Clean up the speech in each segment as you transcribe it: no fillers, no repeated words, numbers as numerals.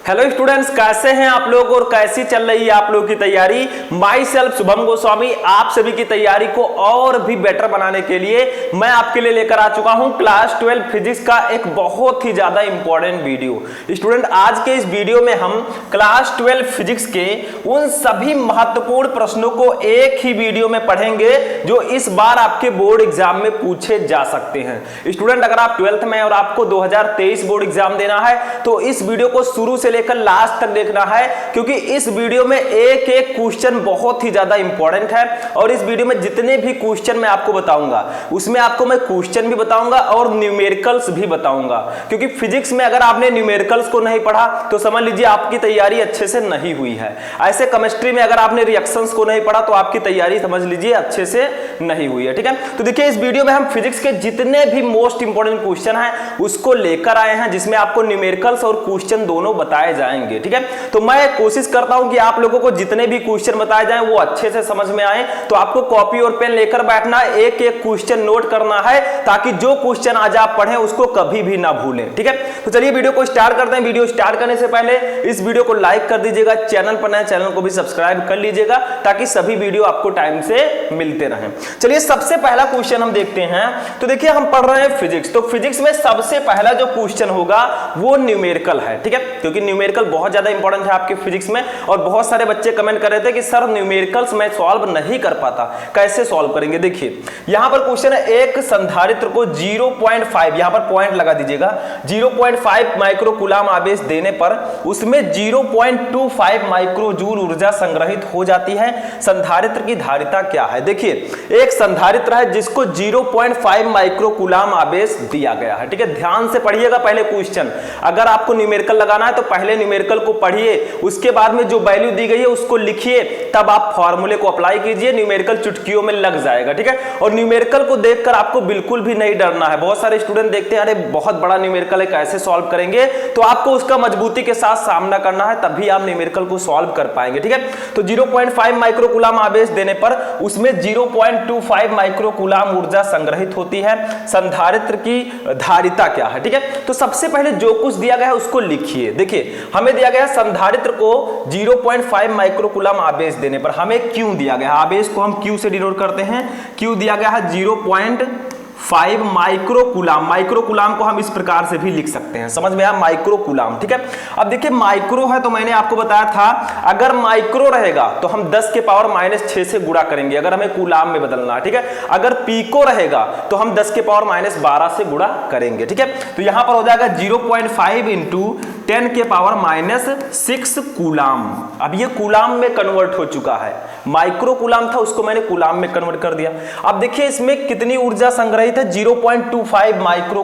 Hello students, कैसे हैं आप लोग और कैसी चल रही है आप लोगों की तैयारी। माई सेल्फ शुभम गोस्वामी आप सभी की तैयारी को और भी बेटर बनाने के लिए मैं आपके लिए लेकर आ चुका हूं क्लास 12 फिजिक्स का एक बहुत ही ज्यादा इंपॉर्टेंट वीडियो। स्टूडेंट, आज के इस वीडियो में हम क्लास 12 फिजिक्स के उन सभी महत्वपूर्ण प्रश्नों को एक ही वीडियो में पढ़ेंगे जो इस बार आपके बोर्ड एग्जाम में पूछे जा सकते हैं। स्टूडेंट, अगर आप 12th में और आपको 2023 बोर्ड एग्जाम देना है तो इस वीडियो को शुरू से लेकर लास्ट तक देखना है, क्योंकि इस वीडियो में एक एक क्वेश्चन बहुत ही ज्यादा इंपॉर्टेंट है। और इस वीडियो में जितने भी क्वेश्चन मैं आपको बताऊंगा उसमें आपको मैं क्वेश्चन भी बताऊंगा और न्यूमेरिकल्स भी बताऊंगा, क्योंकि फिजिक्स में अगर आपने न्यूमेरिकल्स को नहीं पढ़ा तो समझ लीजिए आपकी तैयारी अच्छे से नहीं हुई है। ऐसे केमिस्ट्री में अगर आपने रिएक्शंस को नहीं पढ़ा तो आपकी तैयारी समझ लीजिए अच्छे से नहीं हुई है। ठीक है, तो देखिए इस वीडियो में हम फिजिक्स के जितने भी मोस्ट इंपॉर्टेंट क्वेश्चन हैं उसको लेकर आए हैं, जिसमें आपको न्यूमेरिकल्स और क्वेश्चन दोनों बताए जाएंगे। ठीक है, तो मैं कोशिश करता हूं कि आप लोगों को जितने भी क्वेश्चन बताए जाएं वो अच्छे से समझ में आए। तो आपको कॉपी और पेन लेकर बैठना, एक एक क्वेश्चन नोट करना है, ताकि जो क्वेश्चन आज आप पढ़ें उसको कभी भी ना भूलें। ठीक है, तो चलिए वीडियो को स्टार्ट करते हैं। वीडियो स्टार्ट करने से पहले इस वीडियो को लाइक कर दीजिएगा, चैनल पर नए चैनल को भी सब्सक्राइब कर लीजिएगा, ताकि सभी वीडियो आपको टाइम से मिलते रहें। चलिए सबसे पहला क्वेश्चन हम देखते हैं। तो देखिए हम पढ़ रहे हैं फिजिक्स, तो फिजिक्स में सबसे पहला जो क्वेश्चन होगा वो न्यूमेरिकल है। ठीक है, क्योंकि न्यूमेरिकल बहुत ज्यादा इंपॉर्टेंट है आपके फिजिक्स में, और बहुत सारे बच्चे कमेंट कर रहे थे कि सर न्यूमेरिकल्स मैं सॉल्व नहीं कर पाता, कैसे सॉल्व करेंगे। देखिए यहां पर क्वेश्चन है, एक संधारित्र को 0.5, यहां पर पॉइंट लगा दीजिएगा, 0.5 माइक्रो कूलाम आवेश देने पर उसमें 0.25 माइक्रोजूल ऊर्जा संग्रहित हो जाती है। संधारित्र की धारिता क्या है। देखिए एक संधारित्र है जिसको 0.5 माइक्रो कूलाम आवेश दिया गया है। ठीक है, ध्यान से पढ़िएगा पहले क्वेश्चन। अगर आपको न्यूमेरिकल लगाना है तो पहले न्यूमेरिकल को पढ़िए, उसके बाद में जो वैल्यू दी गई है उसको लिखिए, तब आप फार्मूले को अप्लाई कीजिए। न्यूमेरिकल चुटकियों में लग जाएगा। ठीक है, और न्यूमेरिकल को देखकर आपको बिल्कुल भी नहीं डरना है। बहुत सारे स्टूडेंट देखते हैं अरे बहुत बड़ा न्यूमेरिकल है कैसे सॉल्व करेंगे, तो आपको उसका मजबूती के साथ सामना करना है, तभी आप न्यूमेरिकल को सॉल्व कर पाएंगे। ठीक है, तो 0.5 माइक्रो कूलाम आवेश देने पर उसमें 0.25 माइक्रो कूलाम ऊर्जा संग्रहित होती है। संधारित्र की धारिता क्या है। ठीक है, तो सबसे पहले जो कुछ दिया गया है उसको लिखिए। देखिए हमें दिया गया संधारित्र को 0.5 माइक्रो कूलाम आवेश देने पर हमें क्यू दिया गया है। आवेश को हम क्यू से डिनोट करते हैं। क्यू दिया गया है 0.5 माइक्रो कूलाम। माइक्रो कूलाम को हम इस प्रकार से भी लिख सकते हैं, समझ में आया, माइक्रो कूलाम। ठीक है, अब देखिए माइक्रो है तो मैंने आपको बताया था अगर माइक्रो रहेगा तो हम 10 के पावर -6 से गुणा करेंगे अगर हमें कूलाम में बदलना है। ठीक है, अगर पीको रहेगा तो हम 10 के पावर -12 से गुणा करेंगे। ठीक है, तो यहां पर हो जाएगा 0.5 इंटू 10 के पावर -6 कूलाम। अब ये कूलाम में कन्वर्ट हो चुका है, माइक्रो कूलाम था उसको मैंने कूलाम में कन्वर्ट कर दिया। अब देखिए इसमें कितनी ऊर्जा संग्रहित है, 0.25 माइक्रो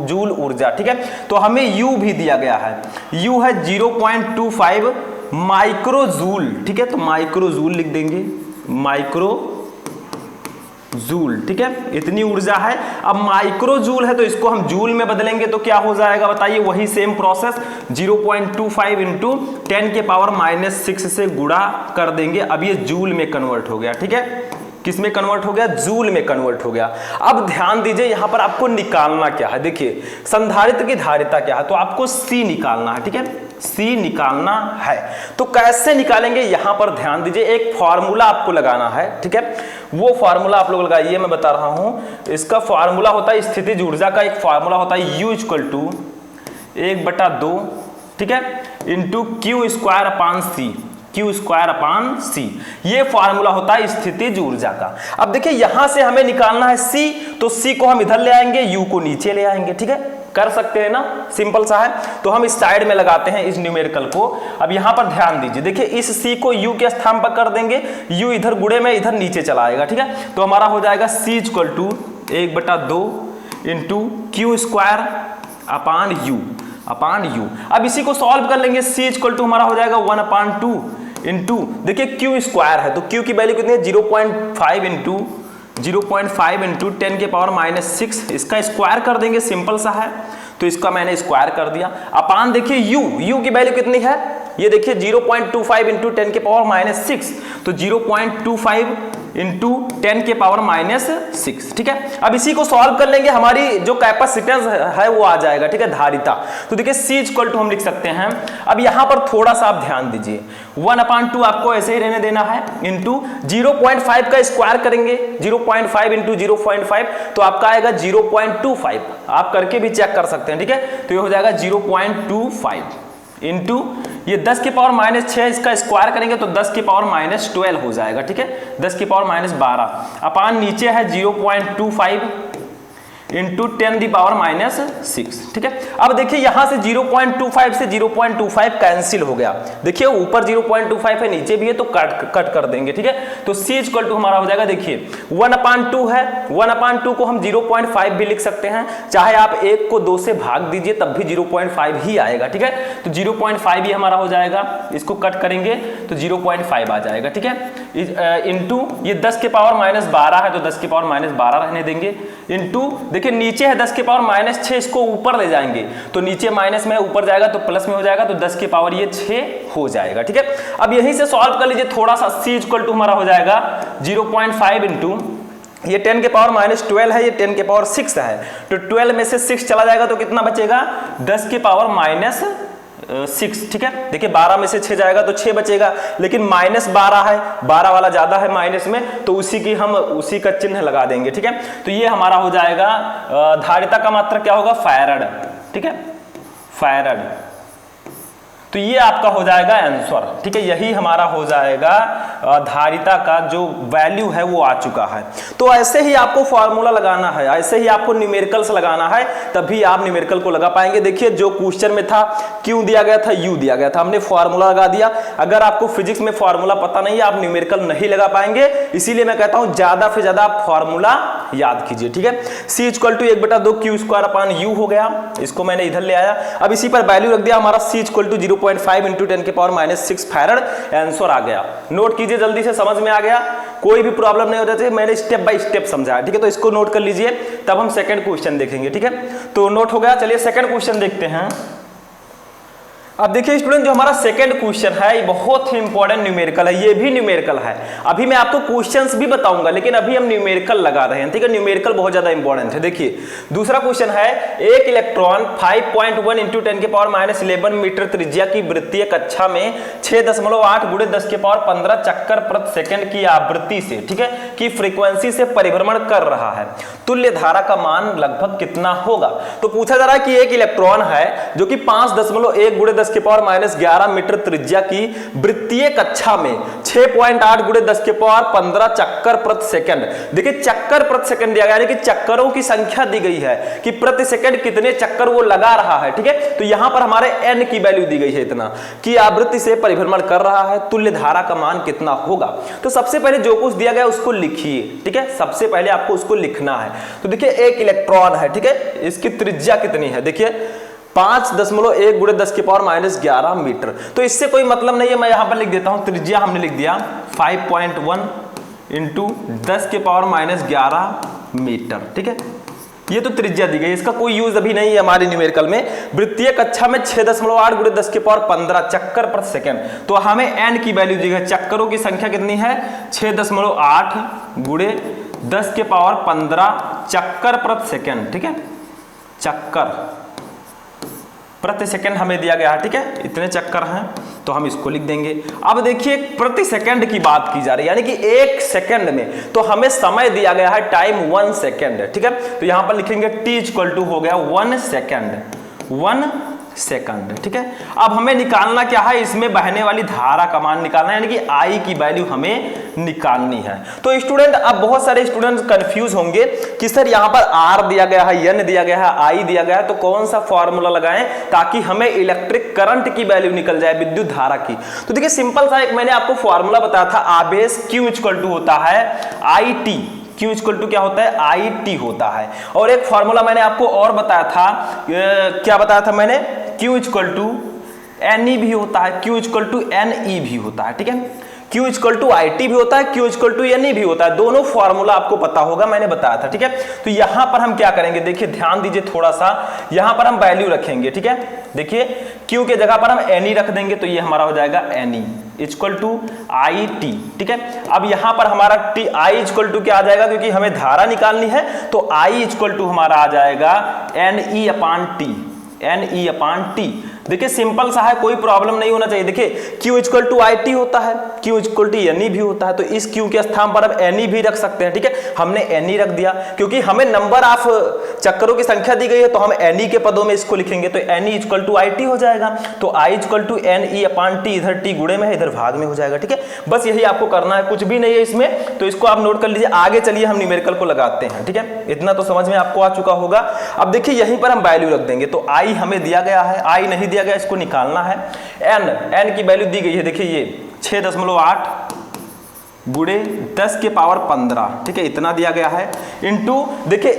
जूल ऊर्जा। ठीक है, तो हमें U भी दिया गया है, U है 0.25 माइक्रो जूल। ठीक है, तो माइक्रो जूल लिख देंगे, माइक्रो जूल। ठीक है, इतनी ऊर्जा है। अब माइक्रो जूल है तो इसको हम जूल में बदलेंगे तो क्या हो जाएगा बताइए, वही सेम प्रोसेस, 0.25 इंटू 10 के पावर -6 से गुणा कर देंगे। अब ये जूल में कन्वर्ट हो गया। ठीक है, किस में कन्वर्ट हो गया, जूल में कन्वर्ट हो गया। अब ध्यान दीजिए यहां पर आपको निकालना क्या है। देखिए संधारित्र की धारिता क्या है, तो आपको C निकालना है। ठीक है, C निकालना है, तो कैसे निकालेंगे यहां पर ध्यान दीजिए, एक फॉर्मूला आपको लगाना है। ठीक है, वो फॉर्मूला आप लोग लगाइए, मैं बता रहा हूं। इसका फॉर्मूला होता है स्थितिज ऊर्जा का, एक फॉर्मूला होता है U = 1/2, ठीक है, इंटू Q² अपान C। ये फार्मूला होता है स्थितिज ऊर्जा का। अब देखिए यहां से हमें निकालना है C, तो C को हम इधर ले आएंगे, U को नीचे ले आएंगे। ठीक है, कर सकते हैं ना, सिंपल सा है। तो हम इस साइड में लगाते हैं इस न्यूमेरिकल को। अब यहां पर ध्यान दीजिए, देखिए इस C को U के स्थान पर कर देंगे, U इधर गुणे में इधर नीचे चला आएगा। ठीक है, तो हमारा हो जाएगा C = 1/2 into Q² upon U। अब इसी को सॉल्व कर लेंगे, C = हमारा हो जाएगा 1/2 इंटू, देखिए Q² है तो Q की वैल्यू कितनी है, 0.5 इंटू 10 के पावर -6, इसका स्क्वायर कर देंगे, सिंपल सा है। तो इसका मैंने स्क्वायर कर दिया। अपान देखिए U की वैल्यू कितनी है, ये देखिए 0.25 इंटू 10 के पावर -6, तो 0.25 इंटू 10 के पावर -6, ठीक है। अब इसी को सॉल्व कर लेंगे, हमारी जो कैपेसिटेंस है वो आ जाएगा, ठीक है, धारिता। तो देखिए C इक्वल टू हम लिख सकते हैं। अब यहां पर थोड़ा सा आप ध्यान दीजिए, 1/2 आपको ऐसे ही रहने देना है, इंटू 0.5 का स्क्वायर करेंगे, 0.5 इंटू 0.5 तो आपका आएगा 0.25। आप करके भी चेक कर सकते हैं, ठीक है। तो ये हो जाएगा 0.25 इंटू ये 10 के पावर -6, इसका स्क्वायर करेंगे तो 10 के पावर -12 हो जाएगा, ठीक है, 10 के पावर -12 अपान नीचे है 0.25 इंटू 10 दी पावर -6, ठीक है। अब देखिए यहां से 0.25 से 0.25 कैंसिल हो गया, देखिए ऊपर 0.25 है, नीचे भी है, तो कट कर देंगे, ठीक है। तो C इक्वल टू हमारा हो जाएगा, देखिए 1/2 है, 1/2 को हम 0.5 भी लिख सकते हैं, चाहे आप 1 को 2 से भाग दीजिए तब भी 0.5 ही आएगा, ठीक है। तो 0.5 ही हमारा हो जाएगा, इसको कट करेंगे तो 0.5 आ जाएगा, ठीक है। इंटू ये 10 के पावर -12 है तो 10 के पावर -12 रहने देंगे, इंटू देखिए नीचे है 10 के पावर -6, इसको ऊपर ले जाएंगे तो नीचे माइनस में ऊपर जाएगा तो प्लस में हो जाएगा, तो 10 के पावर ये 6 हो जाएगा, ठीक है। अब यहीं से सॉल्व कर लीजिए थोड़ा सा, C इक्वल टू हमारा हो जाएगा 0.5 इंटू ये 10 के पावर -12 है, ये 10 के पावर 6 है, तो 12 में से 6 चला जाएगा तो कितना बचेगा, 10 के पावर -6, ठीक है। देखिए 12 में से 6 जाएगा तो 6 बचेगा, लेकिन -12 है, 12 वाला ज्यादा है माइनस में, तो उसी का चिन्ह लगा देंगे, ठीक है। तो ये हमारा हो जाएगा धारिता का मात्रा क्या होगा, फैराड, ठीक है, फैराड। तो ये आपका हो जाएगा आंसर, ठीक है, यही हमारा हो जाएगा धारिता का जो वैल्यू है वो आ चुका है। तो ऐसे ही आपको फॉर्मूला लगाना है, ऐसे ही आपको न्यूमेरिकल्स लगाना है, तभी आप न्यूमेरिकल को लगा पाएंगे। देखिए जो क्वेश्चन में था Q दिया गया था, U दिया गया था, हमने फॉर्मूला लगा दिया। अगर आपको फिजिक्स में फॉर्मूला पता नहीं है, आप न्यूमेरिकल नहीं लगा पाएंगे, इसीलिए मैं कहता हूं ज्यादा से ज्यादा आप फॉर्मूला याद कीजिए, ठीक है। C equal to 1/2 Q² upon U हो गया, इसको मैंने इधर ले आया, अब इसी पर वैल्यू रख दिया, हमारा C इक्वल टू 0.5 इंटू 10 के पावर -6 फैराड आंसर आ गया। नोट कीजिए जल्दी से, समझ में आ गया, कोई भी प्रॉब्लम नहीं हो जाती, मैंने स्टेप बाय स्टेप समझाया, ठीक है। तो इसको नोट कर लीजिए, तब हम सेकंड क्वेश्चन देखेंगे, ठीक है। तो नोट हो गया, चलिए सेकंड क्वेश्चन देखते हैं। अब देखिए स्टूडेंट, जो हमारा सेकंड क्वेश्चन है ये बहुत ही इंपॉर्टेंट न्यूमेरिकल है, ये भी न्यूमेरिकल है। अभी मैं आपको क्वेश्चंस भी बताऊंगा, लेकिन अभी हम न्यूमेरिकल लगा रहे हैं, ठीक है। न्यूमेरिकल बहुत ज्यादा इंपॉर्टेंट है। देखिए दूसरा क्वेश्चन है, एक इलेक्ट्रॉन 5.1 इंटू 10 के पावर -11 मीटर त्रिज्या की वृत्तीय कक्षा में 6.8 गुणे 10 के पावर 15 चक्कर प्रति सेकंड की आवृत्ति से, ठीक है, की फ्रीक्वेंसी से परिभ्रमण कर रहा है, तुल्य धारा का मान लगभग कितना होगा। तो पूछा जा रहा है कि एक इलेक्ट्रॉन है जो कि 5.1 गुणे 10 के पावर -11 मीटर त्रिज्या की वृत्तीय कक्षा में 6.8 गुणे 10 के पावर 15 चक्कर प्रति सेकंड, देखिए चक्कर प्रति सेकंड दिया गया, यानी कि चक्करों की संख्या दी गई है कि प्रति सेकंड कितने चक्कर वो लगा रहा है, ठीक है। तो यहां पर हमारे n की वैल्यू दी गई है इतना, कि आवृत्ति से परिभ्रमण कर रहा है, तुल्य धारा का मान कितना होगा। तो सबसे पहले जो कुछ दिया गया उसको लिखिए, ठीक है, सबसे पहले आपको उसको लिखना है। तो देखिए एक इलेक्ट्रॉन है, ठीक है, इसकी त्रिज्या कितनी है, देखिए 5.1 गुणे 10 के पावर -11 मीटर। तो इससे कोई मतलब नहीं है, मैं यहां पर लिख देता हूं, त्रिज्या हमने लिख दिया 5.1 इंटू 10 के पावर -11 मीटर, ठीक है। ये तो त्रिज्या दी गई, इसका कोई यूज अभी नहीं है हमारी न्यूमेरिकल में। वृत्तीय कक्षा में 6.8 गुणे 10 के पावर 15 चक्कर प्रति सेकंड, तो हमें n की वैल्यू दी गई, चक्करों की संख्या कितनी है, 6.8 गुणे 10 के पावर 15 चक्कर प्रति सेकंड, ठीक है, चक्कर प्रति सेकंड हमें दिया गया है, ठीक है, इतने चक्कर हैं, तो हम इसको लिख देंगे। अब देखिए प्रति सेकंड की बात की जा रही है, यानी कि एक सेकंड में, तो हमें समय दिया गया है टाइम 1 सेकंड, ठीक है। तो यहां पर लिखेंगे t इक्वल टू हो गया 1 सेकंड, 1 सेकंड, ठीक है। अब हमें निकालना क्या है, इसमें बहने वाली धारा का मान निकालना है, यानी कि I की वैल्यू हमें निकालनी है। तो स्टूडेंट, अब बहुत सारे स्टूडेंट कंफ्यूज होंगे कि सर यहाँ पर R दिया गया है, N दिया गया है, I दिया गया है, तो कौन सा फॉर्मूला लगाएं ताकि हमें इलेक्ट्रिक करंट की वैल्यू निकल जाए, विद्युत धारा की। तो देखिए सिंपल सा एक मैंने आपको फॉर्मूला बताया था, आवेश Q इक्वल टू होता है IT, Q इक्वल टू क्या होता है, IT होता है। और एक फॉर्मूला मैंने आपको और बताया था, क्या बताया था मैंने, Q इक्वल टू NE भी होता है, Q इक्वल टू NE भी होता है, ठीक है। Q इक्वल टू IT भी होता है, Q इक्वल टू NE भी होता है, दोनों फॉर्मूला आपको पता होगा, मैंने बताया था, ठीक है। तो यहां पर हम क्या करेंगे, देखिए ध्यान दीजिए थोड़ा सा, यहां पर हम वैल्यू रखेंगे, ठीक है। देखिए Q के जगह पर हम NE रख देंगे, तो ये हमारा हो जाएगा NE इक्वल टू IT, ठीक है। अब यहां पर हमारा I इक्वल टू क्या आ जाएगा, क्योंकि हमें धारा निकालनी है, तो I इक्वल टू हमारा आ जाएगा NE अपान T। देखिए सिंपल सा है, कोई प्रॉब्लम नहीं होना चाहिए। देखिए Q इक्वल टू IT होता है, Q इक्वल टू NE भी होता है, तो इस Q के स्थान पर अब NE भी रख सकते हैं, ठीक है। हमने NE रख दिया, क्योंकि हमें नंबर ऑफ चक्करों की संख्या दी गई है, तो हम NE के पदों में इसको लिखेंगे, तो NE इक्वल टू IT हो जाएगा। तो I equal to NE upon T, इधर T गुणे में है, इधर भाग में हो जाएगा, ठीक है। बस यही आपको करना है, कुछ भी नहीं है इसमें, तो इसको आप नोट कर लीजिए। आगे चलिए हम न्यूमेरिकल को लगाते हैं, ठीक है। इतना तो समझ में आपको आ चुका होगा। अब देखिए यहीं पर हम वैल्यू रख देंगे, तो I हमें दिया गया है, I नहीं दिया गया, इसको निकालना है। n की वैल्यू दी गई है, देखिए ये 6.8 गुणे 10 के पावर 15, ठीक है, इतना दिया गया है। इंटू देखिए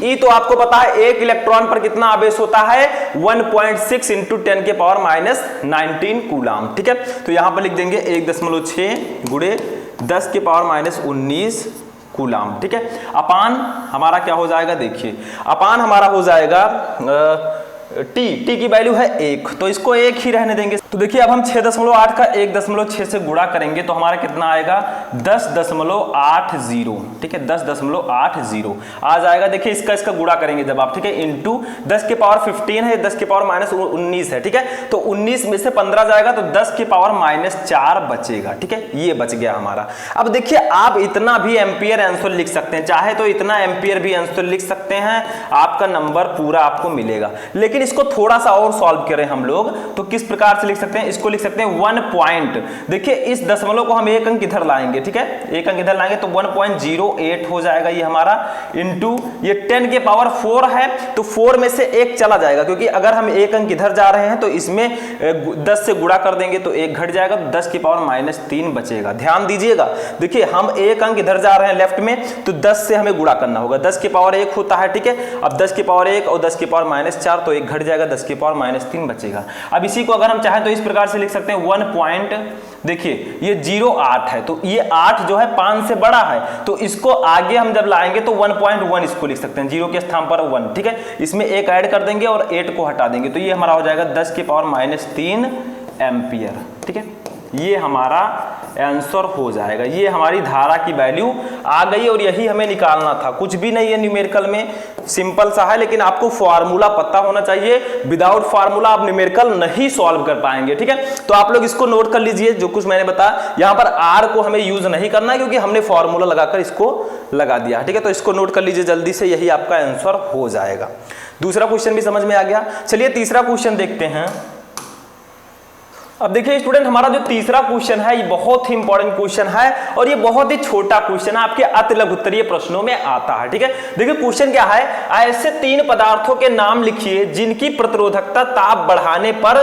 E तो आपको पता है एक इलेक्ट्रॉन पर कितना आवेश होता है, 1.6 इंटू 10 के पावर -19 कूलाम, ठीक है। तो यहां पर लिख देंगे 1.6 गुणे 10 के पावर -19 कूलाम, ठीक है। अपान हमारा क्या हो जाएगा, देखिए अपान हमारा हो जाएगा T की वैल्यू है 1, तो इसको 1 ही रहने देंगे। तो देखिए अब हम 6.8 का 1.6 से गुणा करेंगे, तो हमारा कितना आएगा 10.80, ठीक है, 10.80 आ जाएगा। देखिए इसका गुणा करेंगे जब आप, ठीक है, इंटू 10 के पावर 15 है, 10 के पावर -19 है, ठीक है। तो 19 में से 15 जाएगा, तो 10 के पावर -4 बचेगा, ठीक है, ये बच गया हमारा। अब देखिए आप इतना भी एम्पियर आंसर लिख सकते हैं, चाहे तो इतना एम्पियर भी आंसर लिख सकते हैं, आपका नंबर पूरा आपको मिलेगा। लेकिन इसको थोड़ा सा और सॉल्व करें हम लोग, तो किस प्रकार से लिख सकते हैं, इसको लिख सकते हैं 1 पॉइंट, देखिए इस दशमलव को हम एक अंक इधर लाएंगे, ठीक है, एक अंक इधर लाएंगे, तो 1.08 हो जाएगा ये हमारा, इंटू ये 10 के पावर 4 है, तो 4 में से 1 चला जाएगा, क्योंकि अगर हम एक अंक इधर जा रहे हैं तो इसमें 10 से गुणा कर देंगे तो 1 घट जाएगा, तो 10 के पावर -3 बचेगा। ध्यान दीजिएगा, देखिए हम एक अंक इधर जा रहे हैं लेफ्ट में, तो 10 से हमें गुणा करना होगा, 10 के पावर 1 होता है, ठीक है। अब 10 के पावर 1 और 10 के पावर -4, तो 1 घट जाएगा, 10 के पावर -3 बचेगा। अब इसी को अगर हम चाहें तो इस प्रकार से लिख सकते हैं 1 पॉइंट, देखिए ये 0.8 है, तो ये 8 जो है 5 से बड़ा है, तो इसको आगे हम जब लाएंगे तो 1.1 इसको लिख सकते हैं, 0 के स्थान पर 1, ठीक है। इसमें 1 ऐड कर देंगे और 8 को हटा देंगे, तो ये हमारा हो जाएगा 10 के पावर -3 एम्पियर, ठीक है। ये हमारा आंसर हो जाएगा, ये हमारी धारा की वैल्यू आ गई, और यही हमें निकालना था। कुछ भी नहीं है न्यूमेरिकल में, सिंपल सा है, लेकिन आपको फार्मूला पता होना चाहिए। विदाउट फार्मूला आप न्यूमेरिकल नहीं सॉल्व कर पाएंगे, ठीक है। तो आप लोग इसको नोट कर लीजिए, जो कुछ मैंने बताया। यहां पर R को हमें यूज नहीं करना है, क्योंकि हमने फार्मूला लगाकर इसको लगा दिया, ठीक है। तो इसको नोट कर लीजिए जल्दी से, यही आपका आंसर हो जाएगा। दूसरा क्वेश्चन भी समझ में आ गया। चलिए तीसरा क्वेश्चन देखते हैं। अब देखिए स्टूडेंट, हमारा जो तीसरा क्वेश्चन है ये बहुत ही इंपॉर्टेंट क्वेश्चन है, और ये बहुत ही छोटा क्वेश्चन है, आपके अति लघु उत्तरीय प्रश्नों में आता है, ठीक है। देखिए क्वेश्चन क्या है, ऐसे 3 पदार्थों के नाम लिखिए जिनकी प्रतिरोधकता ताप बढ़ाने पर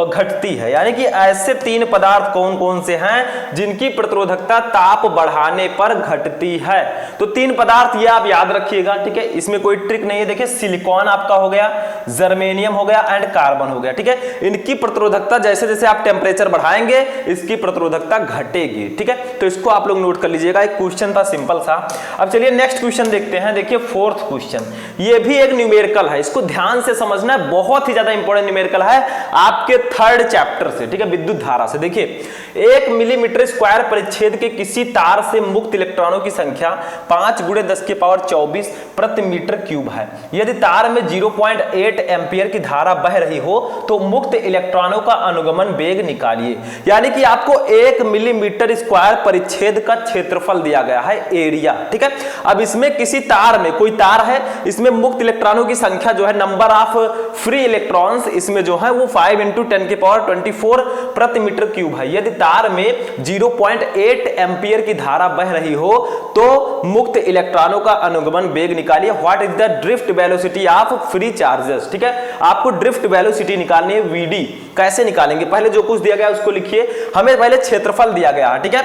घटती है। यानी कि ऐसे 3 पदार्थ कौन कौन से हैं जिनकी प्रतिरोधकता ताप बढ़ाने पर घटती है। तो 3 पदार्थ ये आप याद रखिएगा, ठीक है, इसमें कोई ट्रिक नहीं है। देखिए सिलिकॉन आपका हो गया, जर्मेनियम हो गया एंड कार्बन हो गया, ठीक है। इनकी प्रतिरोधकता जैसे जैसे आप टेंपरेचर बढ़ाएंगे इसकी प्रतिरोधकता घटेगी, ठीक है। तो इसको आप लोग नोट कर लीजिएगा, एक क्वेश्चन था सिंपल सा। अब चलिए नेक्स्ट क्वेश्चन देखते हैं। देखिए 4th क्वेश्चन, ये भी एक न्यूमेरिकल है, इसको ध्यान से समझना है, बहुत ही ज्यादा इंपॉर्टेंट न्यूमेरिकल है आपके 3rd चैप्टर से, ठीक है, विद्युत धारा से। देखिए 1 मिलीमीटर स्क्वायर परिच्छेद के किसी तार से मुक्त इलेक्ट्रॉनों की संख्या 5 × 10⁻24 प्रति मीटर क्यूब है। यदि तार में 0.8 एम्पियर की धारा बह रही हो तो मुक्त इलेक्ट्रॉनों का अनुगमन वेग निकालिए। यानी कि आपको 1 मिलीमीटर स्क्वायर परिच्छेद का क्षेत्रफल दिया गया है, एरिया, ठीक है। अब इसमें किसी तार में, कोई तार है, इसमें मुक्त इलेक्ट्रॉनों की संख्या जो है, नंबर ऑफ फ्री इलेक्ट्रॉन्स इसमें जो है वो 5 × 10⁻24 प्रति मीटर क्यूब है। यदि तार में 0.8 एम्पियर की धारा बह रही हो तो मुक्त इलेक्ट्रॉनों का अनुगमन वेग निकालिए। What is the drift velocity of free charges, ठीक है। आपको ड्रिफ्ट वेलोसिटी निकालनी है, वीडी। कैसे निकालेंगे, पहले जो कुछ दिया गया उसको लिखिए। हमें पहले क्षेत्रफल दिया गया है, ठीक है।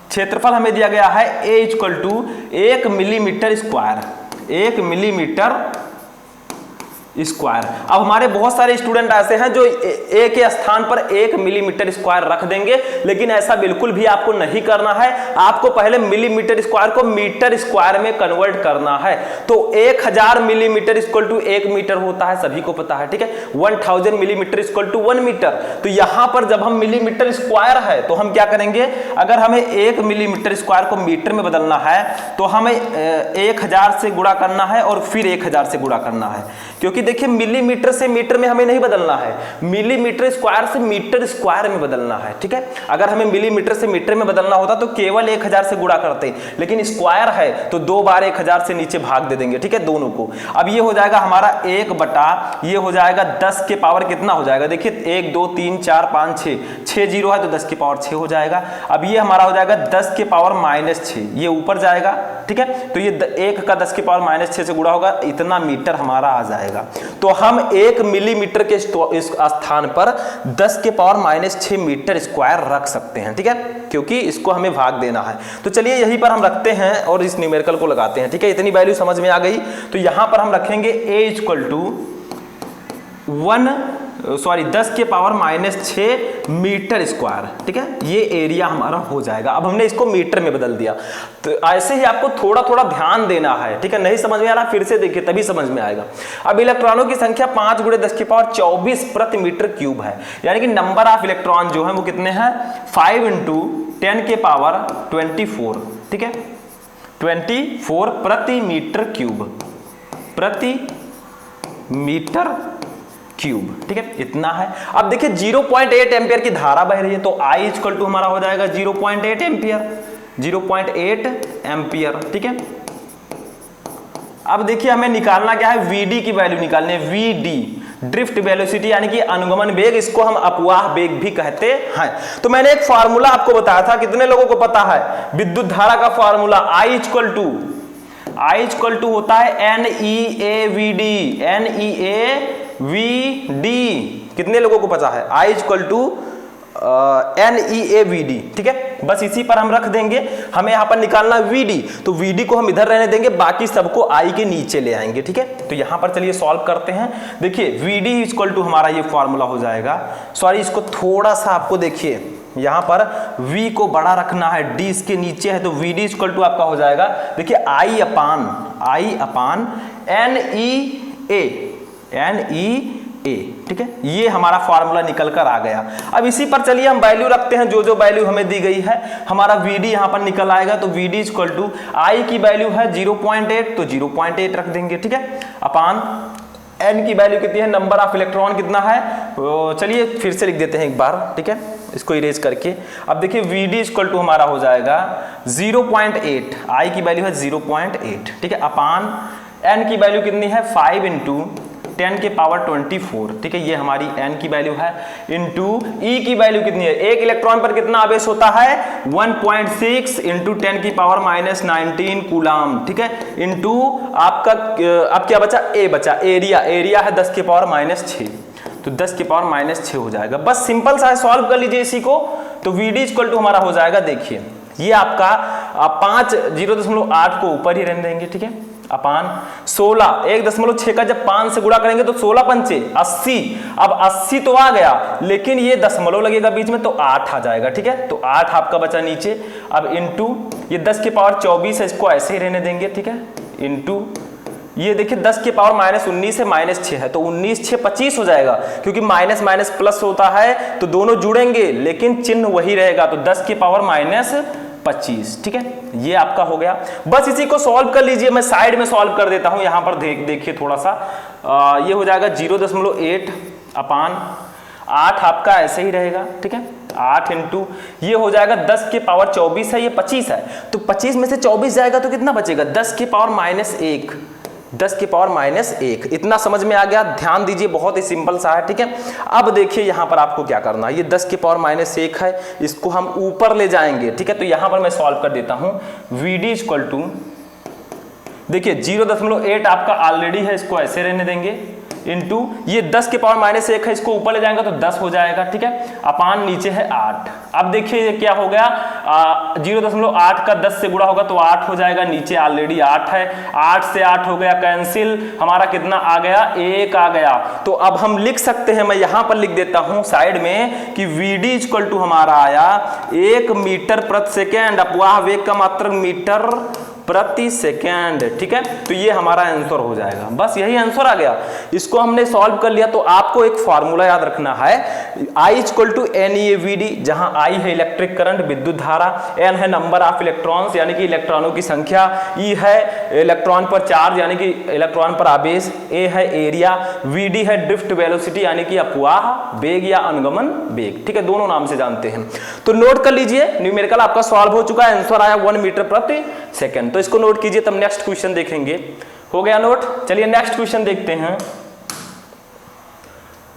क्षेत्रफल हमें दिया गया है A = 1 millimetre square, 1 millimetre square. अब हमारे बहुत सारे स्टूडेंट ऐसे हैं जो ए के स्थान पर 1 मिलीमीटर स्क्वायर रख देंगे, लेकिन ऐसा बिल्कुल भी आपको नहीं करना है। आपको पहले मिलीमीटर स्क्वायर को मीटर स्क्वायर में कन्वर्ट करना है। तो 1000 मिलीमीटर इक्वल टू 1 मीटर होता है, सभी को पता है, ठीक है। 1000 मिलीमीटर इक्वल टू 1 मीटर। तो यहां पर जब हम मिलीमीटर स्क्वायर है तो हम क्या करेंगे, अगर हमें 1 मिलीमीटर स्क्वायर को मीटर में बदलना है तो हमें 1000 से गुणा करना है और फिर 1000 से गुणा करना है, क्योंकि देखिए मिलीमीटर से मीटर में हमें नहीं बदलना है, मिलीमीटर स्क्वायर से मीटर स्क्वायर में बदलना है, ठीक है। अगर हमें मिलीमीटर से मीटर में बदलना होता तो केवल 1000 से गुणा करते, लेकिन स्क्वायर है तो 2 बार 1000 से नीचे भाग दे देंगे, ठीक है, दोनों को। अब ये हो जाएगा हमारा 1 बटा, ये हो जाएगा 10 के पावर कितना हो जाएगा, देखिए 1 2 3 4 5 6 जीरो है तो 10 के पावर 6 हो जाएगा। अब ये हमारा हो जाएगा 10 के पावर -6, ये ऊपर जाएगा, ठीक है। तो ये 1 का 10 के पावर -6 से गुणा होगा, इतना मीटर हमारा आ जाएगा। तो हम 1 मिलीमीटर के स्थान पर 10 के पावर -6 मीटर स्क्वायर रख सकते हैं, ठीक है, क्योंकि इसको हमें भाग देना है। तो चलिए यहीं पर हम रखते हैं और इस न्यूमेरिकल को लगाते हैं, ठीक है। इतनी वैल्यू समझ में आ गई। तो यहां पर हम रखेंगे a इक्वल टू 10 के पावर -6 मीटर स्क्वायर, ठीक है। ये एरिया हमारा हो जाएगा। अब हमने इसको मीटर में बदल दिया। तो ऐसे ही आपको थोड़ा थोड़ा ध्यान देना है, ठीक है। नहीं समझ में आ रहा फिर से देखिए, तभी समझ में आएगा। अब इलेक्ट्रॉनों की संख्या 5 × 10 की पावर 24 प्रति मीटर क्यूब है, यानी कि नंबर ऑफ इलेक्ट्रॉन जो है वो कितने हैं, 5 × 10 के पावर 24, ठीक है, 24 प्रति मीटर क्यूब, प्रति मीटर क्यूब, ठीक है, इतना है। अब देखिए 0.8 एम्पियर की धारा बह रही है, तो I इक्वल टू हमारा हो जाएगा 0.8 एम्पियर, 0.8 एम्पियर, ठीक है। अब देखिए हमें निकालना क्या है, VD की वैल्यू निकालनी है, VD ड्रिफ्ट वेलोसिटी, यानी कि अनुगमन वेग, इसको हम अपवाह वेग भी कहते हैं। तो मैंने एक फार्मूला आपको बताया था, कितने लोगों को पता है विद्युत धारा का फार्मूला, I इक्वल टू होता है NEAVD, NEAVD, कितने लोगों को पता है, I इक्वल टू NEAVD, ठीक है। बस इसी पर हम रख देंगे, हमें यहां पर निकालना VD, तो VD को हम इधर रहने देंगे, बाकी सबको I के नीचे ले आएंगे, ठीक है। तो यहां पर चलिए सॉल्व करते हैं। देखिए VD इक्वल टू हमारा ये फॉर्मूला हो जाएगा, सॉरी इसको थोड़ा सा आपको देखिए यहां पर V को बड़ा रखना है, D इसके नीचे है, तो VD इक्वल टू आपका हो जाएगा, देखिए I अपान NEA, ठीक है। ये हमारा फार्मूला निकल कर आ गया। अब इसी पर चलिए हम वैल्यू रखते हैं, जो जो वैल्यू हमें दी गई है। हमारा VD यहां पर निकल आएगा, तो VD इक्वल टू I की वैल्यू है 0.8, तो 0.8 रख देंगे, ठीक है, अपान N की वैल्यू कितनी है, नंबर ऑफ इलेक्ट्रॉन कितना है, चलिए फिर से लिख देते हैं एक बार, ठीक है, इसको इरेज करके। अब देखिए VD इक्वल टू हमारा हो जाएगा 0.8, I की वैल्यू है 0.8, ठीक है, अपान N की वैल्यू कितनी है, 5 × 10 के पावर 24, ठीक है, ये हमारी N की वैल्यू है, इनटू E की वैल्यू कितनी है, एक इलेक्ट्रॉन पर कितना आवेश होता है, 1.6 × 10 की पावर -19 कूलाम, ठीक है, इनटू आपका अब क्या बचा, A बचा, एरिया है 10 के पावर -6, तो 10 के पावर -6 हो जाएगा। बस सिंपल सा सॉल्व कर लीजिए इसी को। तो VD इक्वल टू हमारा हो जाएगा, देखिए ये आपका 0.8 को ऊपर ही रहने देंगे, ठीक है, अपान 16, 1.6 का जब 5 से गुणा करेंगे तो 16 पंचे 80। अब 80 तो आ गया, लेकिन ये दशमलव लगेगा बीच में, तो 8 आ जाएगा, ठीक है, तो 8 आपका बचा नीचे। अब इनटू ये 10 के पावर 24 है, इसको ऐसे ही रहने देंगे, ठीक है, इनटू ये देखिए 10 के पावर -19 है, -6 है, तो 19 6 25 हो जाएगा, क्योंकि माइनस माइनस प्लस होता है तो दोनों जुड़ेंगे, लेकिन चिन्ह वही रहेगा, तो 10 के पावर -25, ठीक है, ये आपका हो गया। बस इसी को सॉल्व कर लीजिए, मैं साइड में सॉल्व कर देता हूं, यहां पर देखिए थोड़ा सा, ये हो जाएगा 0.8 अपान 8 आपका ऐसे ही रहेगा, ठीक है, 8 इंटू ये हो जाएगा 10 के पावर 24 है, ये 25 है, तो 25 में से 24 जाएगा तो कितना बचेगा, 10 के पावर -1, 10 के पावर -1। इतना समझ में आ गया, ध्यान दीजिए, बहुत ही सिंपल सा है, ठीक है। अब देखिए यहां पर आपको क्या करना है, ये 10 के पावर -1 है, इसको हम ऊपर ले जाएंगे, ठीक है, तो यहां पर मैं सॉल्व कर देता हूं। VD इक्वल टू देखिए 0.8 आपका ऑलरेडी है, इसको ऐसे रहने देंगे, इनटू ये 10 के पावर -1 है, इसको ऊपर ले जाएंगे तो 10 हो जाएगा, ठीक है, अपान नीचे है 8। अब देखिए ये क्या हो गया, 0.8 का 10 से गुणा होगा तो 8 हो जाएगा, नीचे ऑलरेडी 8 है, 8 से 8 हो गया कैंसिल, हमारा कितना आ गया, 1 आ गया। तो अब हम लिख सकते हैं, मैं यहां पर लिख देता हूं साइड में कि Vd इक्वल टू हमारा आया 1 मीटर प्रति सेकेंड, अपवाह वेग का मात्रक मीटर प्रति सेकेंड, ठीक है। तो ये हमारा आंसर हो जाएगा, बस यही आंसर आ गया। इसको हमने सॉल्व कर लिया। तो आपको एक फार्मूला याद रखना है, I इक्वल टू NeVd, जहां I है इलेक्ट्रिक करंट विद्युत धारा, N है नंबर ऑफ इलेक्ट्रॉन्स यानी कि इलेक्ट्रॉनों की संख्या, E है इलेक्ट्रॉन पर चार्ज यानी कि इलेक्ट्रॉन पर आवेश, A है एरिया, Vd है ड्रिफ्ट वेलोसिटी यानी कि अपवाह वेग या अनुगमन वेग, ठीक है, दोनों नाम से जानते हैं। तो नोट कर लीजिए, न्यूमेरिकल आपका सॉल्व हो चुका है, आंसर आया 1 मीटर प्रति सेकेंड। तो इसको नोट कीजिए, तब नेक्स्ट क्वेश्चन देखेंगे। हो गया नोट, चलिए नेक्स्ट क्वेश्चन देखते हैं।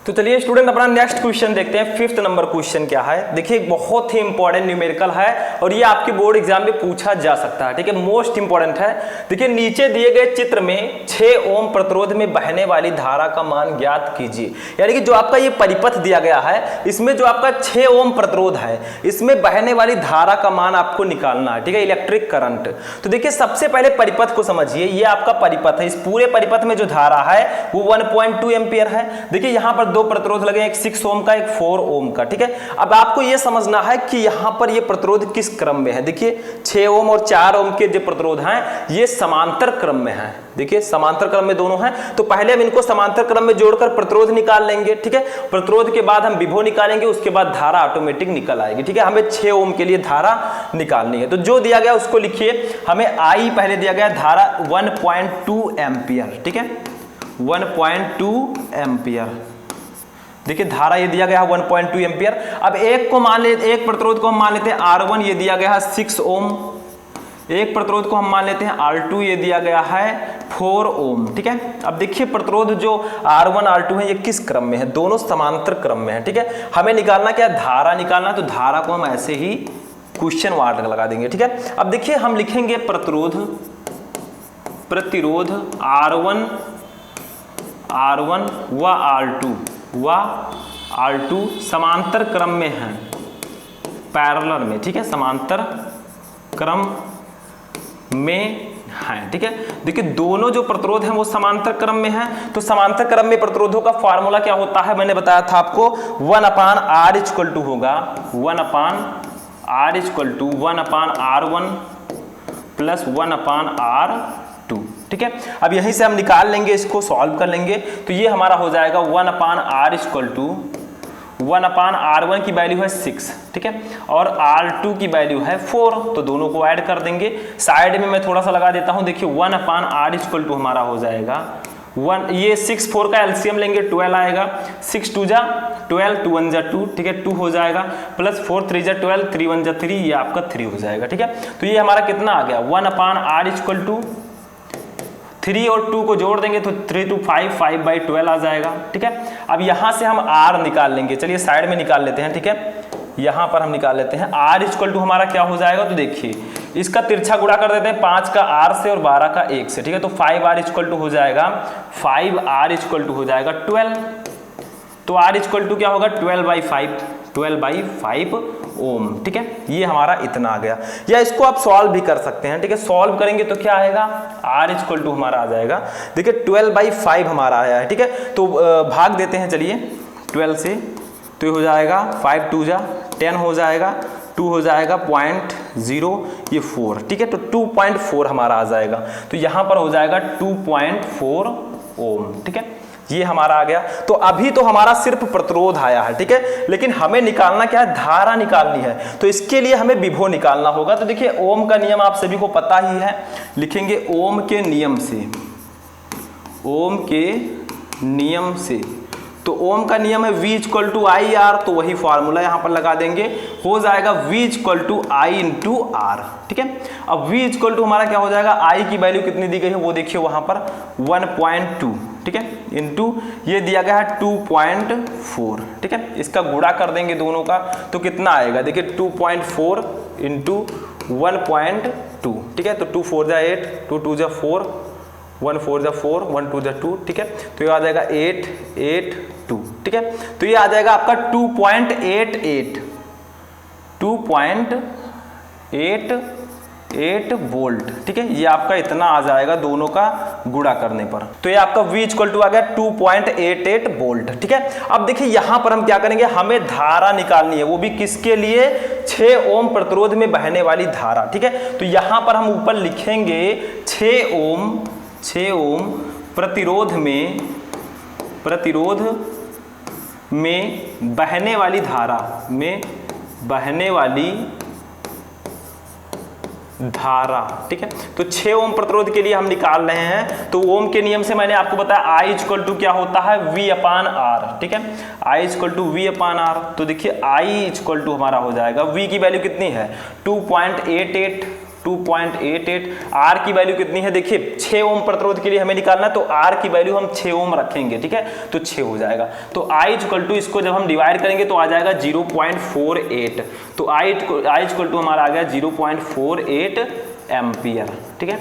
तो चलिए स्टूडेंट अपना नेक्स्ट क्वेश्चन देखते हैं। 5th नंबर क्वेश्चन क्या है, देखिए बहुत ही इंपॉर्टेंट न्यूमेरिकल है और ये आपके बोर्ड एग्जाम में पूछा जा सकता है, ठीक है, मोस्ट इंपॉर्टेंट है। देखिए नीचे दिए गए चित्र में 6 ओम प्रतिरोध में बहने वाली धारा का मान ज्ञात कीजिए। यानी कि जो आपका ये परिपथ दिया गया है, इसमें जो आपका 6 ओम प्रतिरोध है, इसमें बहने वाली धारा का मान आपको निकालना है, ठीक है, इलेक्ट्रिक करंट। तो देखिए सबसे पहले परिपथ को समझिए, ये आपका परिपथ है, इस पूरे परिपथ में जो धारा है वो 1.2 एम्पियर है। देखिए यहाँ पर 2 प्रतिरोध लगे, एक 6 ओम का, एक 4 ओम का, ठीक है। अब आपको यह समझना है कि यहां पर ये प्रतिरोध किस क्रम में है। देखिए 6 ओम और 4 ओम के जो प्रतिरोध हैं ये समांतर क्रम में हैं, देखिए समांतर क्रम में दोनों हैं। तो पहले हम इनको समांतर क्रम में जोड़कर प्रतिरोध निकाल लेंगे, ठीक है। प्रतिरोध के बाद हम विभव निकालेंगे, उसके बाद धारा ऑटोमेटिक निकल आएगी, ठीक है। हमें 6 ओम के लिए धारा निकालनी है। तो जो दिया गया उसको लिखिए, हमें आई पहले दिया गया धारा 1.2 एम्पियर, ठीक है, 1.2 एम्पियर। देखिए धारा ये दिया गया है 1.2 एम्पियर। अब एक को मान लेते, एक प्रतिरोध को हम मान लेते हैं R1, ये दिया गया है 6 ओम। एक प्रतिरोध को हम मान लेते हैं R2, ये दिया गया है 4 ओम, ठीक है। अब देखिए प्रतिरोध जो R1 R2 है ये किस क्रम में है, दोनों समांतर क्रम में है, ठीक है। हमें निकालना क्या, धारा निकालना। तो धारा को हम ऐसे ही क्वेश्चन मार्क लगा देंगे, ठीक है। अब देखिए हम लिखेंगे प्रतिरोध R1 व R2 समांतर क्रम में है, पैरेलल में, ठीक है, समांतर क्रम में है, ठीक है। देखिए दोनों जो प्रतिरोध हैं वो समांतर क्रम में है। तो समांतर क्रम में प्रतिरोधों का फार्मूला क्या होता है, मैंने बताया था आपको, 1/R इक्वल टू होगा 1/R equal to 1/R1 plus 1/R2, ठीक है। अब यहीं से हम निकाल लेंगे, इसको सॉल्व कर लेंगे। तो ये हमारा हो जाएगा 1/R इक्वल टू 1/R1 की वैल्यू है 6, ठीक है, और R2 की वैल्यू है 4। तो दोनों को ऐड कर देंगे। साइड में मैं थोड़ा सा लगा देता हूं, देखिए 1/R इक्वल टू हमारा हो जाएगा 1, ये 6 4 का एलसीएम लेंगे 12 आएगा, 6 2 जा 12, 2 1 जा 2, ठीक है, 2 हो जाएगा, प्लस 4 3 जा 12, 3 1 जा 3, ये आपका 3 हो जाएगा, ठीक है। तो ये हमारा कितना आ गया, 1/R इक्वल टू 3 और 2 को जोड़ देंगे तो 3 2 5, 5/12 आ जाएगा, ठीक है। अब यहां से हम R निकाल लेंगे, चलिए साइड में निकाल लेते हैं, ठीक है। यहां पर हम निकाल लेते हैं R इक्वल टू हमारा क्या हो जाएगा, तो देखिए इसका तिरछा गुणा कर देते हैं, 5 का R से और 12 का 1 से, ठीक है। तो 5R इक्वल टू हो जाएगा 5R इक्वल टू हो जाएगा 12। तो R इक्वल टू क्या होगा 12/5 ओम, ठीक है। ये हमारा इतना आ गया, या इसको आप सॉल्व भी कर सकते हैं, ठीक है। सॉल्व करेंगे तो क्या आएगा, R इक्वल टू हमारा आ जाएगा, देखिए 12/5 हमारा आया है, ठीक है। तो भाग देते हैं चलिए 12 से, तो ये हो जाएगा 5 2 जा 10 हो जाएगा, 2 हो जाएगा 0.0, ये 4, ठीक है। तो 2.4 हमारा आ जाएगा। तो यहाँ पर हो जाएगा 2.4 ओम, ठीक है, ये हमारा आ गया। तो अभी तो हमारा सिर्फ प्रतिरोध आया है, ठीक है, लेकिन हमें निकालना क्या है, धारा निकालनी है। तो इसके लिए हमें विभव निकालना होगा। तो देखिए ओम का नियम आप सभी को पता ही है, लिखेंगे ओम के नियम से, ओम के नियम से। तो ओम का नियम है V equal to I R, तो वही फॉर्मूला यहां पर लगा देंगे, हो जाएगा V equal to I into R, ठीक है। अब V इक्वल टू हमारा क्या हो जाएगा, I की वैल्यू कितनी दी गई है वो देखिए वहां पर 1.2, ठीक है, इंटू ये दिया गया है 2.4, ठीक है। इसका गुणा कर देंगे दोनों का, तो कितना आएगा, देखिए 2.4 इंटू 1.2, 2, ठीक है। तो 2 4 जा 8, 2 2 जा 4, 1 4 जा 4, 1 2 जा 2, ठीक है। तो ये आ जाएगा 8 8 2, ठीक है। तो ये आ जाएगा आपका 2.88 वोल्ट, ठीक है। ये आपका इतना आ जाएगा दोनों का गुणा करने पर। तो ये आपका V इक्वल टू आ गया 2.88 वोल्ट, ठीक है। अब देखिए यहां पर हम क्या करेंगे, हमें धारा निकालनी है, वो भी किसके लिए, 6 ओम प्रतिरोध में बहने वाली धारा, ठीक है। तो यहां पर हम ऊपर लिखेंगे 6 ओम प्रतिरोध में बहने वाली धारा, ठीक है। तो 6 ओम प्रतिरोध के लिए हम निकाल रहे हैं। तो ओम के नियम से मैंने आपको बताया I इक्वल टू क्या होता है, V अपान R, ठीक है। I equal to V upon R। तो देखिए I इक्वल टू हमारा हो जाएगा, V की वैल्यू कितनी है 2.88, R की वैल्यू कितनी है, देखिए 6 ओम प्रतिरोध के लिए हमें निकालना है, तो R की वैल्यू हम 6 ओम रखेंगे, ठीक है। तो 6 हो जाएगा। तो I इक्वल टू इसको जब हम डिवाइड करेंगे तो आ जाएगा 0.48। तो I इक्वल टू हमारा आ गया 0.48 एम्पियर, ठीक है,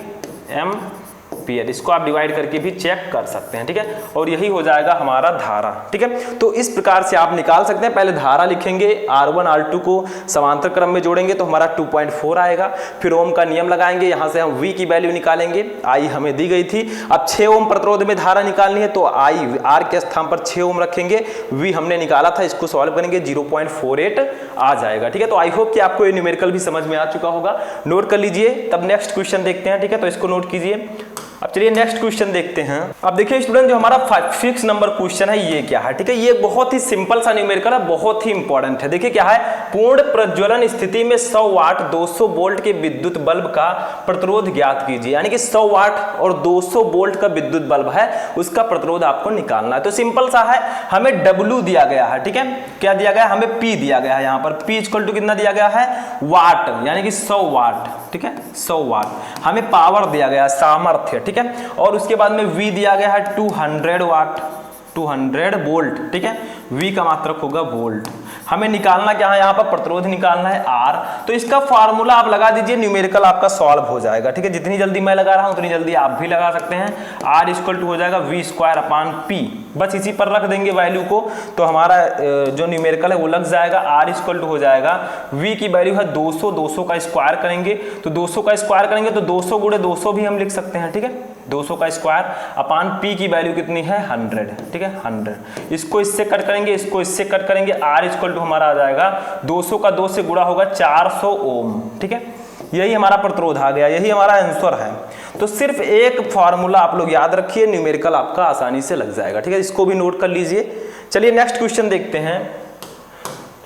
एम्पियर। इसको आप डिवाइड करके भी चेक कर सकते हैं, ठीक है। और यही हो जाएगा हमारा धारा, ठीक है। तो इस प्रकार से आप निकाल सकते हैं। पहले धारा लिखेंगे, R1 R2 को समांतर क्रम में जोड़ेंगे तो हमारा 2.4 आएगा। फिर ओम का नियम लगाएंगे, यहां से हम V की वैल्यू निकालेंगे, I हमें दी गई थी। अब 6 ओम प्रतिरोध में धारा निकालनी है तो R के स्थान पर 6 ओम रखेंगे, V हमने निकाला था, इसको सॉल्व करेंगे 0.48 आ जाएगा, ठीक है। तो आई होप कि आपको ये न्यूमेरिकल भी समझ में आ चुका होगा। नोट कर लीजिए, तब नेक्स्ट क्वेश्चन देखते हैं, ठीक है। तो इसको नोट कीजिए। अब चलिए नेक्स्ट क्वेश्चन देखते हैं। अब देखिए स्टूडेंट, जो हमारा 6 नंबर क्वेश्चन है ये क्या है, ठीक है। ये बहुत ही सिंपल सा न्यूमेरिकल है, बहुत ही इंपॉर्टेंट है। देखिए क्या है, पूर्ण प्रज्वलन स्थिति में 100 वाट 200 वोल्ट के विद्युत बल्ब का प्रतिरोध ज्ञात कीजिए। यानी कि 100 वाट और 200 वोल्ट का विद्युत बल्ब है, उसका प्रतिरोध आपको निकालना है। तो सिंपल सा है, हमें W दिया गया है, ठीक है। क्या दिया गया है, हमें P दिया गया है। यहाँ पर P इक्वल टू कितना दिया गया है, वाट, यानी कि 100 वाट, ठीक है, 100 वाट। हमें पावर दिया गया है, सामर्थ्य, ठीक है। और उसके बाद में V दिया गया है 200 वाट, 200 वोल्ट, ठीक है। V का मात्रक होगा वोल्ट। हमें निकालना क्या है, यहाँ पर प्रतिरोध निकालना है R। तो इसका फार्मूला आप लगा दीजिए, न्यूमेरिकल आपका सॉल्व हो जाएगा, ठीक है। जितनी जल्दी मैं लगा रहा हूँ उतनी जल्दी आप भी लगा सकते हैं। R इक्वल टू हो जाएगा V स्क्वायर अपान P, बस इसी पर रख देंगे वैल्यू को, तो हमारा जो न्यूमेरिकल है वो लग जाएगा। R इक्वल टू हो जाएगा, V की वैल्यू है 200, 200 का स्क्वायर करेंगे तो 200 का स्क्वायर करेंगे तो 200 गुणे 200 भी हम लिख सकते हैं, ठीक है। 200 का स्क्वायर अपान P की वैल्यू कितनी है 100, ठीक है, 100। इसको इससे कट करेंगे, इसको इससे कट करेंगे। R इक्वल टू हमारा आ जाएगा 200 का 2 से गुणा होगा 400 ओम, ठीक है। यही हमारा प्रतिरोध आ गया, यही हमारा आंसर है। तो सिर्फ एक फॉर्मूला आप लोग याद रखिए, न्यूमेरिकल आपका आसानी से लग जाएगा, ठीक है। इसको भी नोट कर लीजिए। चलिए नेक्स्ट क्वेश्चन देखते हैं,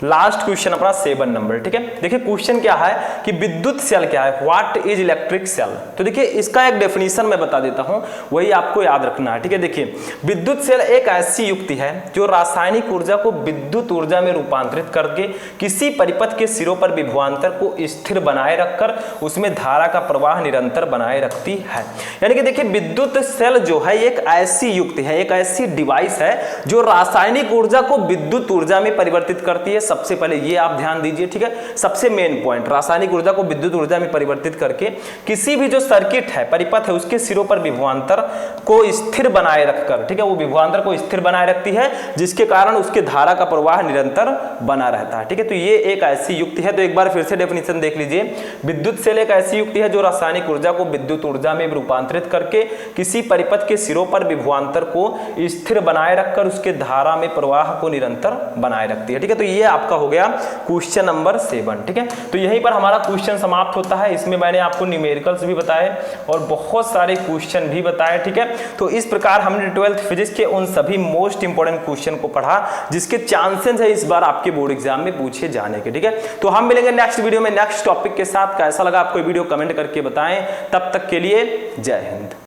लास्ट क्वेश्चन अपना 7 नंबर, ठीक है। देखिए क्वेश्चन क्या है कि विद्युत सेल क्या है, व्हाट इज इलेक्ट्रिक सेल। तो देखिए इसका एक डेफिनेशन मैं बता देता हूं, वही आपको याद रखना है, ठीक है। देखिए विद्युत सेल एक ऐसी युक्ति है जो रासायनिक ऊर्जा को विद्युत ऊर्जा में रूपांतरित करके किसी परिपथ के सिरों पर विभवांतर को स्थिर बनाए रखकर उसमें धारा का प्रवाह निरंतर बनाए रखती है। यानी कि देखिए विद्युत सेल जो है एक ऐसी युक्ति है, एक ऐसी डिवाइस है जो रासायनिक ऊर्जा को विद्युत ऊर्जा में परिवर्तित करती है। सबसे पहले ये आप ध्यान दीजिए, ठीक है। सबसे मेन पॉइंट, रासायनिक ऊर्जा को विद्युत ऊर्जा में परिवर्तित करके किसी भी जो सर्किट है, परिपथ है, उसके सिरों पर विभवांतर को स्थिर बनाए रखकर, ठीक है, वो विभवांतर को स्थिर बनाए रखती है, जिसके कारण उसके धारा का प्रवाह निरंतर बना रहता है, ठीक है। तो ये एक ऐसी युक्ति है। तो एक बार फिर से डेफिनेशन देख लीजिए, विद्युत सेल एक ऐसी युक्ति है जो रासायनिक ऊर्जा को विद्युत ऊर्जा में रूपांतरित करके किसी परिपथ के सिरों पर विभवांतर को स्थिर बनाए रखकर उसके धारा में प्रवाह को निरंतर बनाए रखती है, ठीक है। तो ये आपका हो गया क्वेश्चन नंबर 7, ठीक है। तो यहीं पर हमारा क्वेश्चन समाप्त होता है। इसमें मैंने आपको न्यूमेरिकल्स भी बताए और बहुत सारे क्वेश्चन भी बताए, ठीक है। तो इस प्रकार हमने 12th फिजिक्स के उन सभी मोस्ट इंपोर्टेंट क्वेश्चन को पढ़ा जिसके चांसेस है इस बार आपके बोर्ड एग्जाम में पूछे जाने के, ठीक है। तो हम मिलेंगे नेक्स्ट वीडियो में नेक्स्ट टॉपिक के साथ। कैसा लगा आपको वीडियो कमेंट करके बताएं। तब तक के लिए जय हिंद।